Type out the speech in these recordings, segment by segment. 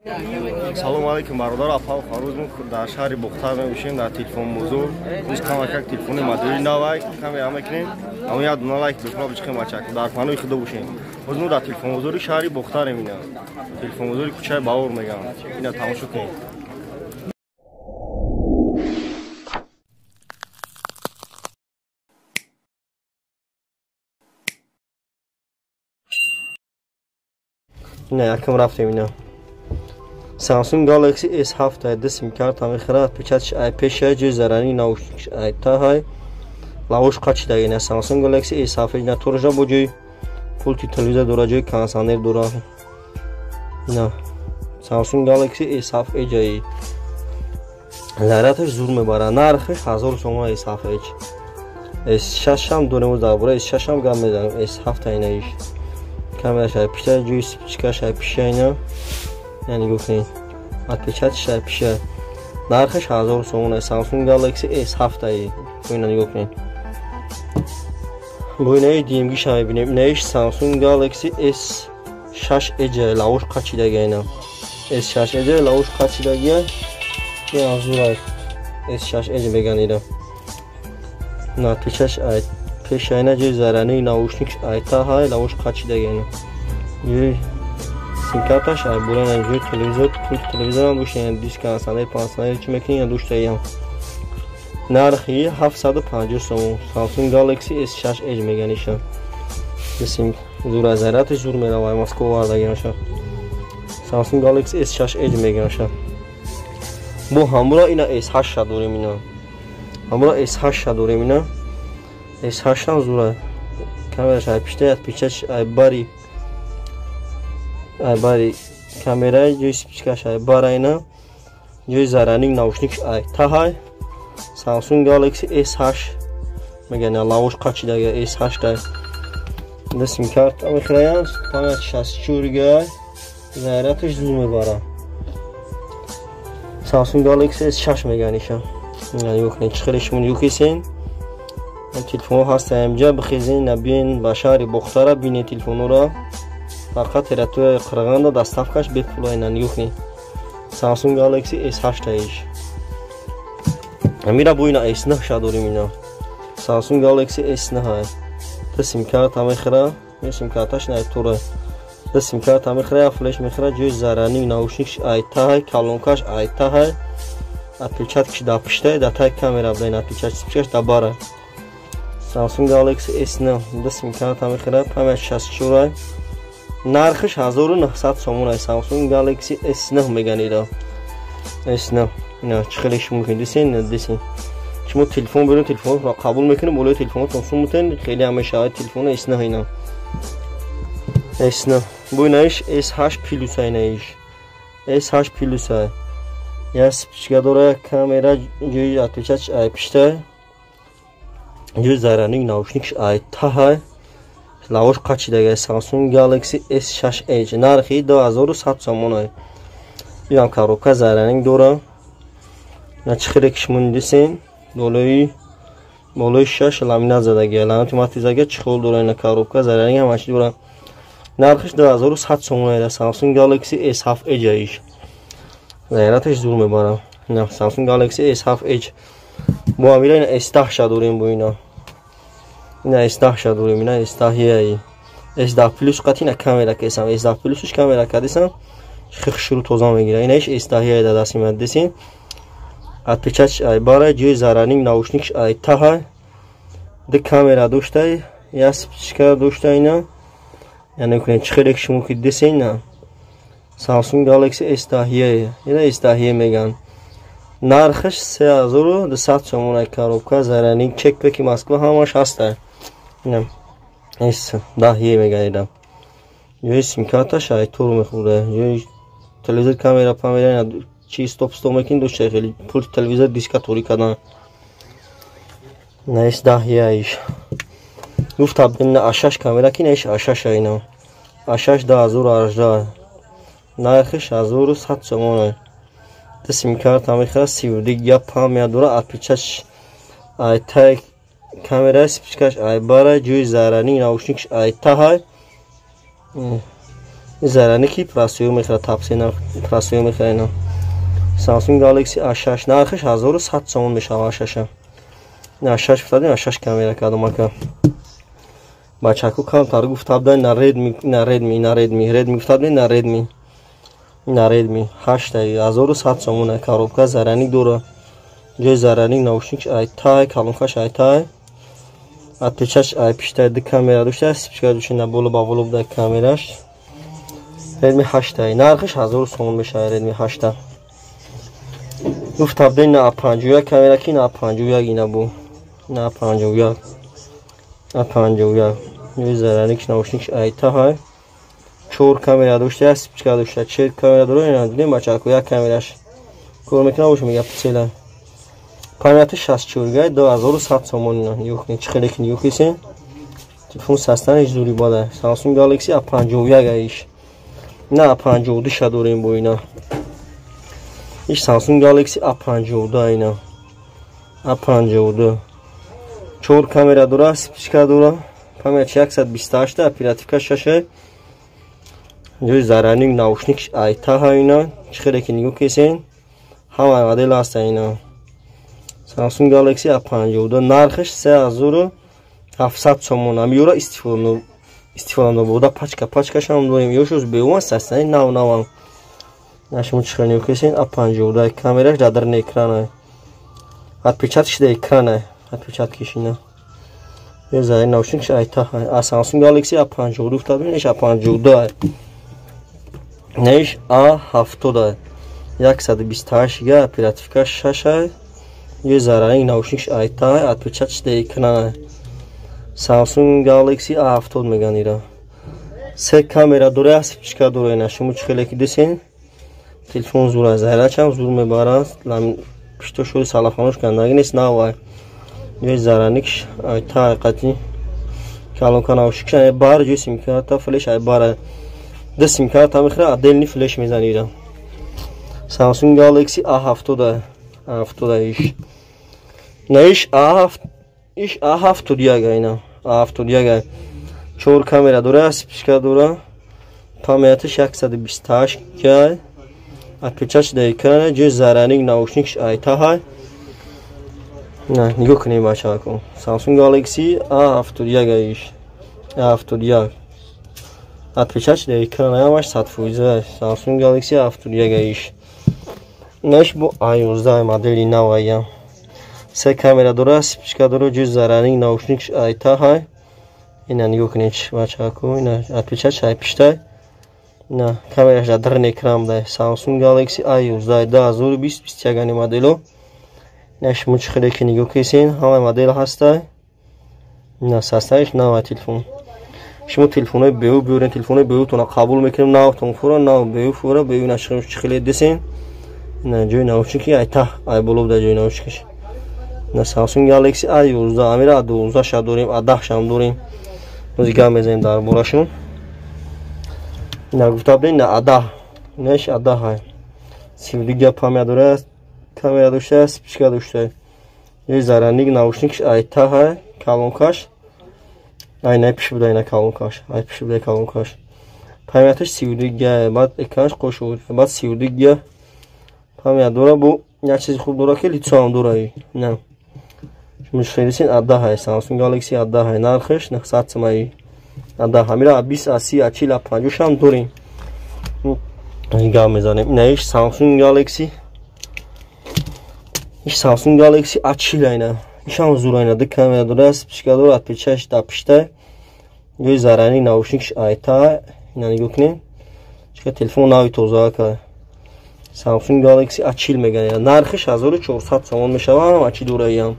Салом алейкум бародар апал ҳарӯз дар шаҳри Бухтар мебошем дар телефон музур иш камакак телефони модели навай каме амекнем ам я дуна лайк бекуноб чиқи мачак дар фанои худо бошем озну дар телефон музури шаҳри Бухтар мина телефон музури кучаи Бавур мегам ина тамошо кунед. ина якам рафтем ина Samsung Galaxy S7 da sim karta mexrat pechatish IP6 ҷои зарари наушникиш айтаҳай лавош қачидаги на Samsung Galaxy S7 на торжа бо ҷои пулти телевизор дора ҷои кондиционер дора на Samsung Galaxy S7 ҷои зараташ зур мебара нархиш 1000 сом S7 S6 ҳам дорем дар бораи S6 ҳам гап мезанем S7 инаиш камераш IP6 ҷои спичкаш IP6 ина яъне гуфтем отпечаташ IP6 нархаш 1000 сом Samsung Galaxy S7 ина нигоҳ кунед бо инаи димгиш ҳам мебинем инаиш Samsung Galaxy S6 ҷои лавош қачидаги ина S6 ҷои лавош қачидаги ин азура S6 ҷои меган ина на отпечаташ IP6 ина ҷои зарани наушник айтаҳай лавош қачидаги ина Симкарташ ай буран ҷои телевизор пулти телевизорам бошен диск кондиционер пансионер чӣ мекунӣ душтаям нархи 750 сом Samsung Galaxy S6 Edge меганиша бисим зура зараташ зур меравай Москва вардагинаша Samsung Galaxy S6 Edge меганиша бо ҳамра ина S8 дорем ина ҳамра S8 дорем ина S8 ҳам зура камераш IP6 отпечаташ айбари камераи ҷои спичкаш айбара ина ҷои заранинг наушникиш айтаҳай Samsung Galaxy S8 меган лавош қачидаги S8 да симкарта мехираям памяти 64 гигабайт зарядаш зур мебара Samsung Galaxy S6 меганиша ёхне чихелишмун юхисен телефон ҳаста амҷа бихезин набин ба шаҳри Бухтара бинед телефонора фақат тератуя қирғанда доставкаш бепулайнан юхни Samsung Galaxy S8 иш амира бо ина S9 ша дорем ина Samsung Galaxy S9 да симкарта мехира ё симкарташ найтура да симкарта мехира флеш мехира ҷои зарани наушникиш айтаҳай калонкаш айтаҳай отпечаткиш да пишта да тай камера бдайн отпечаткиш да бара Samsung Galaxy S9 да симкарта мехира памяти 64 нархиш 1900 сом Samsung Galaxy S9 меган ида S9 ина чихелиш мумкин дисен шумо телефон берун телефонро қабул мекунед болои телефонотон сум мутен хеле ҳамеша телефон S9 ина S9 бо инаиш S8 Plus инаиш S8 Plus я спичка дора камера ҷои отпечаташ IP6 ҷои заранинг наушникиш айтаҳай лавош қачидаги Samsung Galaxy S6 Edge нархи 2100 сом ям коробка заранинг дора на чихеле кишмун дисен болои 6 ламинат задаги ламинатизаги чихол дора ина коробка заранинг ҳамаш дора нархиш 2100 сом Samsung Galaxy S7 Edge иш зараташ зур мебара ина Samsung Galaxy S7 Edge бо амира ина S10 дорем бо ина ина S10 дорем ина S10 S10 Plus қатина камера кесам S10 Plus камера кадисам хихшуру тоза мегира инаиш S10 да дастимад десин отпечаташ айбара ҷои заранинг наушникиш айтаҳай да камера доштай я спичка дошта ина яъне кунед чихеле шумо ки десин Samsung Galaxy S10 ина S10 меган нархиш 3200 сом коробка заранинг чекпеки Москва ҳамаш ҳаста ина S10 меган ида ҷои симкарташ айтур мехӯрда ҷои телевизор камера памера чи стоп мекин дошта хеле пулти телевизор диска торӣ кардан на S10 иш гуфта ина A6 камера ки наиш A6 ина A6 2018 нархиш 1100 сом да симкарта мехира 32 гигабайт памяти дора отпечаташ айтай камера спичкаш айбара ҷои заранинг наушникиш айтаҳай зарани ки прасиё мехоад тапсина прасиё мехоад Samsung Galaxy A6 нархиш 1100 сомон мешавад. A6 A6 гуфтадем, A6 камера кардам ака бачаку камтар гуфтабдан на Redmi гуфтадем на Redmi 8100 сомон коробка зараник дора ҷои зараник наушник айтай калонкаш айтай отпечатач ай пишта ди камера дошта спичка дошта боло ба боло буда камераш Redmi 8 нархиш 1000 сомон мешавад. Redmi 8 гуфтабдан на A51 камера ки на A51 ина бу на A51 ҷои зараник наушник айтай 4 камера дошта спичка дошта 4 камера дора дидем бачаку як камераш кор мекунад бош мега пиксела памяти 64 гай 2100 сомон юхни чхеле ки юхисе телефон састанаш зури бада Samsung Galaxy A51 гаиш на A52 шадорим бо ина иш Samsung Galaxy A52 ина A52 4 камера дора спичка дора памяти 128 оперативка шаша ҷои зараник наушник айта ина чхеле ки юхисе ҳама модел аст ина Samsung Galaxy A52 нархиш 3700 сомон амиёра истифода буда пачкашам дорим ёшус беуан састани нав нашмо чихани кесин A52 камераш дадарни экрана отпечатки да экрана отпечаткишина я за наушник айта Samsung Galaxy A52 гуфтадем иш A52 неш A70 128 га оперативка шаша ҷои зараник наушник айтай отпечатач да экрана Samsung Galaxy A70 меган ира 3 камера дора спичка дора ина шумо чхеле ки десен телефон зура зарачам зур мебарад лам пишто шуи салафонош кандагинес навай ҷои зараник айтай қати калонка наушник ай бар ҷои симкарта флеш ай бар да симкарта мехра аделни флеш мезани ира Samsung Galaxy A70 иш наиш A71 ина A71 4 камера дора спичка дора памятиш 128 га отпечатач да экрана ҷои зараник наушник айта на нигоҳ кунем бачако Samsung Galaxy A71 иш A71 отпечатач да экрана ямаш 100%. Samsung Galaxy A71 иш наш бо A11 модели навая 3 камера дора спичка дора ҷои зараник наушник айта ина нигоҳ кунед бачако ина отпечатач ай пишта на камераш дадарни экран да Samsung Galaxy A11 2021 модело наш мучхеле ки нигоҳ кесин ҳама модел ҳаста на састанаш нава телефон шумо телефонои беу биёрен телефонои беутона қабул мекунем навтон фура нав беу фура беу нашим чхеле десен на ҷои наушники айта ай боло буда ҷои наушникиш на Samsung Galaxy A11 амира A12 ша дорим A10 шам дорим музика мезанем дар борашон на гуфтабдем на A10 неш A10 ай 32 га памят дора камера дошта спичка дошта ҷои зараник наушникиш айта ай калонкаш ай напиш буда ина калонкаш ай пиш буда калонкаш памятиш 32 га баъд экранаш қошуд баъд 32 га памят дора бу як чизи хуб дора ки лицо ҳам дора на мушхелисин A10 Samsung Galaxy A10 нархиш 900 сомон A10 ҳамира A20 A30 A40 A50 шам дорим гап мезанем наиш Samsung Galaxy A40 ина ишам зура ина ду камера дора спичка дора отпечатач да пишта ҷои зараник наушникиш айта ина нигоҳ кунем чика телефон нави тозаака Samsung Galaxy A40 меган нархиш 1400 сомон мешавад ачи дораям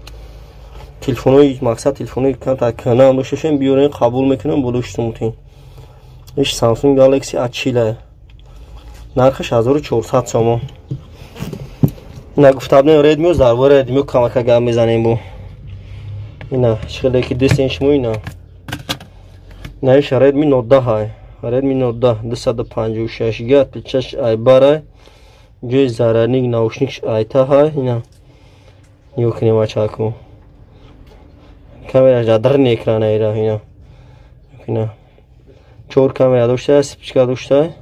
телефонои мақсад телефонои канам дошташем биёрен қабул мекунам болуштумутин иш Samsung Galaxy A40 нархиш 1400 сомон ина гуфтабдем Redmi дар бораи Redmi камака гап мезанем бо ина чхеле ки дестен шумо ина наиш Redmi Note 10 Redmi Note 10 256 га отпечатач ай бара ҷои зараник наушникиш айта ина нигоҳ кунем бачако камераш дадарни экрана ира ина 4 камера дошта, спичка дошта.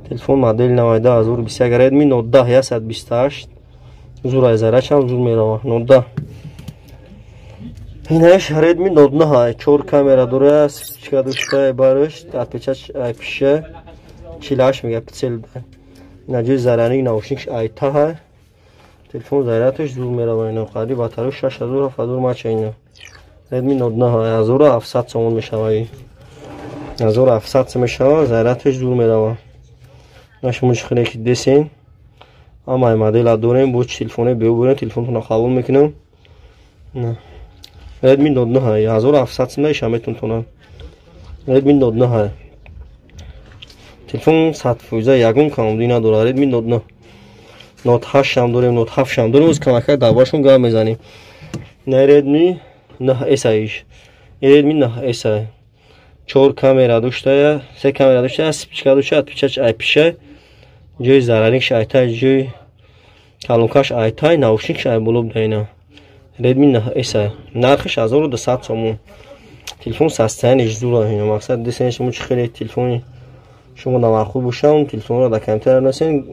Телефон модели 2021 Redmi Note 10 128 зур зарядчам зур мерава Note 10. Инаш Redmi Note 9 4 камера дора, спичка дошта, барыш, отпечаток IP 48 мегапиксель. Наҷои зараник наушникш айтаҳа. Телефон зарядаш зур мерава ино. Қариб батарея 6700 мача ино. Redmi Note 9 1700 сомон мешава. 1700 мешава, зарядаш зур мерава. Нашмо чиқаре ки десен. Ама модел дорем бо телефоне беубурем телефонтон қабул мекунам. На. Redmi Note 9 1700 меша метунтонам. Redmi Note 9 телефон 100% ягон камераи надорад. Redmi Note 9 Note 8 هم داریم Note 7 هم داریم. از کمک دواشون گام میزنیم. نه Redmi 9S ایش. Redmi 9S 4 камера داشته، 3 камера داشته، спичка داشته، отпечаток IP جای зарарникш айтай, جای калонкаш айтай, наушникш ай болоб дайна. Redmi 9S нархш 1200 сомон. телефон састаяниш зура ино. мақсад десен шумо чӣ хеле телефони шумо намархӯ бошам, телефонро да камтар насен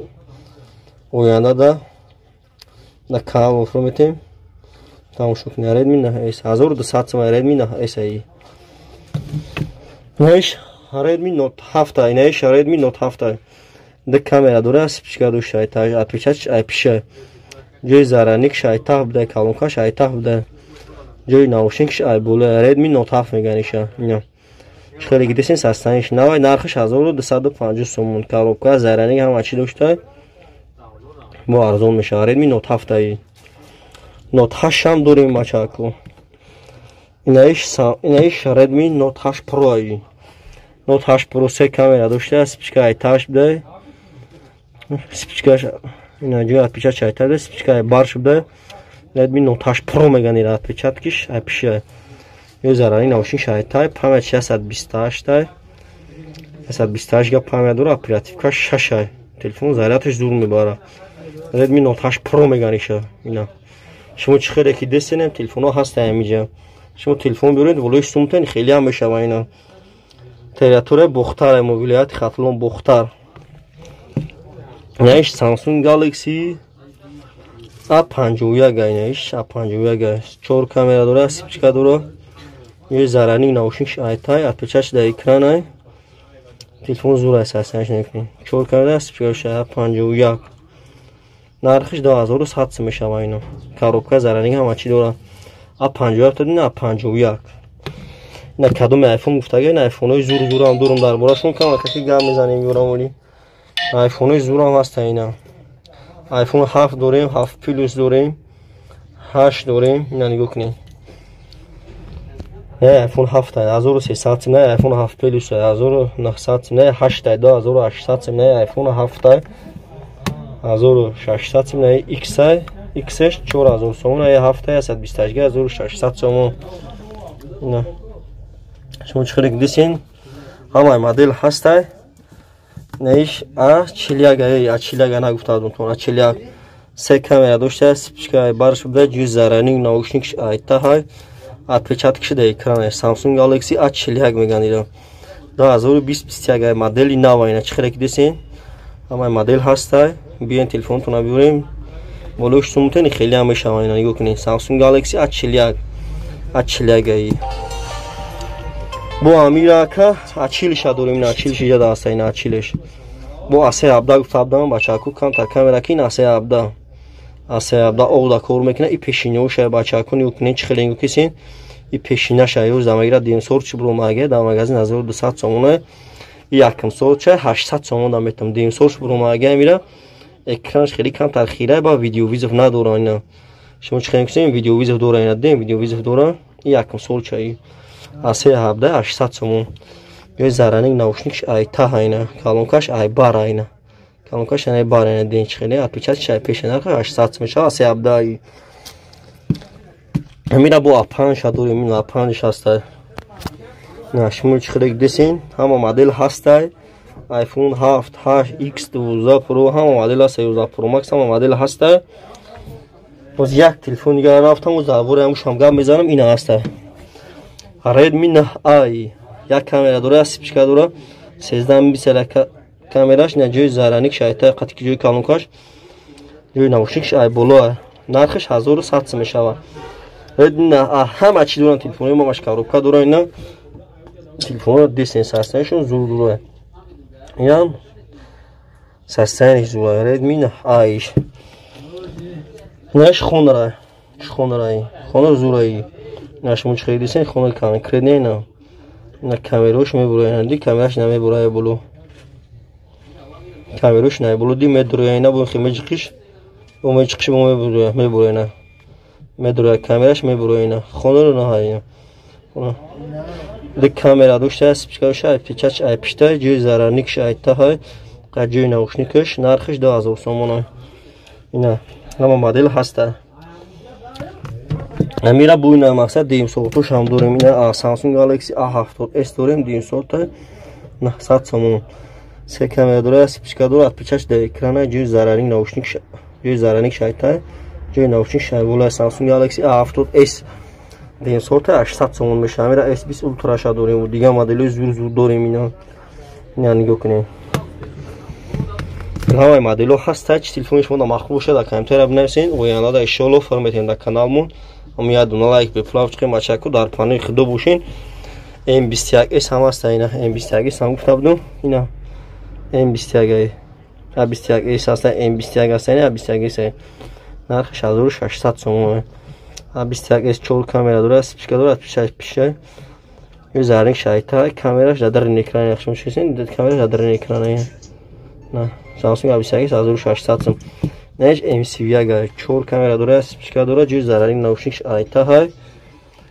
оянда да кам офро метем. тамошо кунед. Redmi 9S 1200 сомон. Redmi 9S ай. Наиш Redmi Note 7, наиш Redmi Note 7. Д камера дора, спичка дошта, айтай, отпечаток IP. جای зарарникш айтах буда, калонкаш айтах буда. جای наушникш ай бола. Redmi Note 7 меганиша. ино. خیلی گیدسین سستانش نوای نرخش 1250 سومون. коробка зарарник ҳам ачи дошта. бо арзон меша. Redmi Note 7 ай. Note 8 ҳам дорем бачако. Инаш Redmi Note 8 Pro ай. Note 8 Pro 3 камера дошта, спичка айташ буда. спичкаш ина ҷои отпечаток айтада, спичка барш буда. Redmi Note 8 Pro меганира отпечаткиш IP. ё зарарник наушникш айтай, памят 628 628 га памят дора, оперативка 6 телефон зарядаш зур мебара. Redmi Note 8 Pro меганиша ина. шумо чӣ хеле ки десенем телефонҳо ҳаста амиҷа. шумо телефон биёред волоиш сумтен хеле ҳам мешава ина. клавиатураи бухтар, мобилияти хатлон бухтар. Инаш Samsung Galaxy A51 инаш A51 4 камера дора, спичка дора. ё зарарник наушникш айтай, отпечаток да экран ай. телефон зур асасанаш некунед. 4 камера, спичка A51. нархиш 2100 сом мешава ино. коробка зарарник ҳам ачи дора. A51 дадин, A51. ина кадоми iPhone гуфтага, ин iPhone-ои зур ҳам дорам дар борашон камакаки гап мезанем ёрам вали. iPhone-ои зур ҳам ҳаста ина. iPhone 7 дорем, 7 Plus дорем, 8 дорем. ина нигоҳ кунед. не iPhone 7 1300 сом, не iPhone 7 Plus 1900 сом, не 8 2800 сом, не iPhone 7 1600 сом, не XS 4000 сом, не 7 128 1600 сом. ина шумо чӣ хеле десен ҳамаи модел ҳастай. наиш A41 нагуфтадум то A41 3 камера дошта, спичка барш буда, ҷӯи зарарник наушникш айтаҳай, отпечаткиш да экран. Samsung Galaxy A41 меганира. 2021 модели нава ина. чӣ хеле ки десен ҳамаи модел ҳастай. биен телефонтона биёрем волоиш сумтен хеле ҳам мешава ина. нигоҳ кунед. Samsung Galaxy A41 ай. бо амирака ачилиша дорем. ина ачилиш иҷада ҳаста. ина ачилиш бо A17 гуфтадам бачаку камтар камераки ин A17 овда кор мекунад. и пешинаоша бачаку нигоҳ кунед чӣ хеле нигоҳ кисен. и пешинаша ё замагира демсорчи бромаге да магазин 1200 сомона. и якм сорча 800 сомона метам. демсорч бромаге мира. экранш хеле камтар хира ба видеовизов надора ина. шумо чӣ хеле кисен видеовизов дора ина. дем видеовизов дора. и якм сорча A17 800 сомон. ё зарарник наушникш айтаҳа ина. калонкаш айбар ина. калонкаш айбар ина. ден чӣ хеле отпечаток IP нарх 800 сом мешава. A17 амира бо A5 дорем. ин A5 ҳаста. на шумо чӣ хеле десен ҳама модел ҳаста. iPhone 7 8 X12 Pro ҳама модел ҳаста. 11 Pro Max ҳама модел ҳаста. боз як телефон дигар рафтам дар бораи ҳамуш ҳам гап мезанам. ина ҳаста Redmi 9i یک کامera داره، سیپچکا داره، 13 کامراش نه جوی زرنگ شایسته، قطعی جوی کالونکاش، جوی ناوشنیکش ای بالا، نرخش 1100 میشوه. نه همه چی دارن تلفنی ما ماش کاروبکا داره اینا، تلفن دیسن ساستنشون زور داره. اینم ساستنش زوره، ردمی نه آیش. نش خونره، خونر زورایی. نش منچ خیلی سن خونر کامل کرد نه. نه کامراش میبره نه دی کامراش نمیبره بلو. کامراش نمیبره دی میدره نه بون خیلی مجکش. بون مجکش بون میبره نه. میدره کامراش میبره نه. خونر نه هایی. دی کامرا دوشته سپیکرش پیچش پیشته جوی زرنگش ایت های قجوی ناوشنیکش نرخش 2000 سومونه. اینا همه مدل هسته. میره بوینه مقصد دیم سورتوش هم داریم. اینا سامسونگ گالاکسی A70s داریم دیم سورت 900 سومون. سه کامرا داره، سپیکر داره، پیچش در اکرانه جوی زرنگ ناوشنیک جوی زرنگ شایسته جوی ناوشنیک شایسته سامسونگ گالاکسی A70s دیم سورت 800 سومون میشه. میره S20 اولترا شا داریم و دیگه مدل زور داریم. اینا نگاه کنیم. همه مدل هست. تاچ تلفنش مون مخبوب شده کامپیوتر بنویسین و یعنی دا اشالو فرمتین در کانال مون. هم یادونه لایک بفلاو چه مچکو در پانه خدو بوشین. M21s هم هست. اینا M21s هم گفته بودم. اینا M21 A21s هست. M21 هست. اینا A21s نرخش 1600 سومه. A21s 4 کامera داره، سپیکر داره، پیشه یه زرنگ شایسته. کامراش در اکران نقش میشین. دید کامراش در اکرانه. نه سامسونگ A21s 1600 سوم. نهش M21 4 کامera داره، سپیکر داره، جوی زرنگ ناوشنیکش ایت های.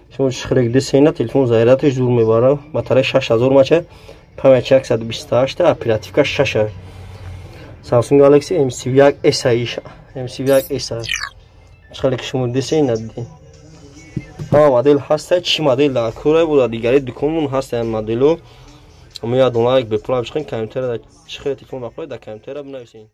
شما خرید دیسینا تلفن زایراتش زور میبره. باتری 6000 ماچه. پامچ 128 اپراتیو 6. سامسونگ گالاکسی M21s ایش. M21s خیلی شما دیسینا دی. مدل هست. چی مدل در کوره بود دیگری دکمون هست این مدلو. میاد اون لایک به پلاش کن کامپیوتر چه خیلی تلفن بخوره در کامپیوتر بنویسین.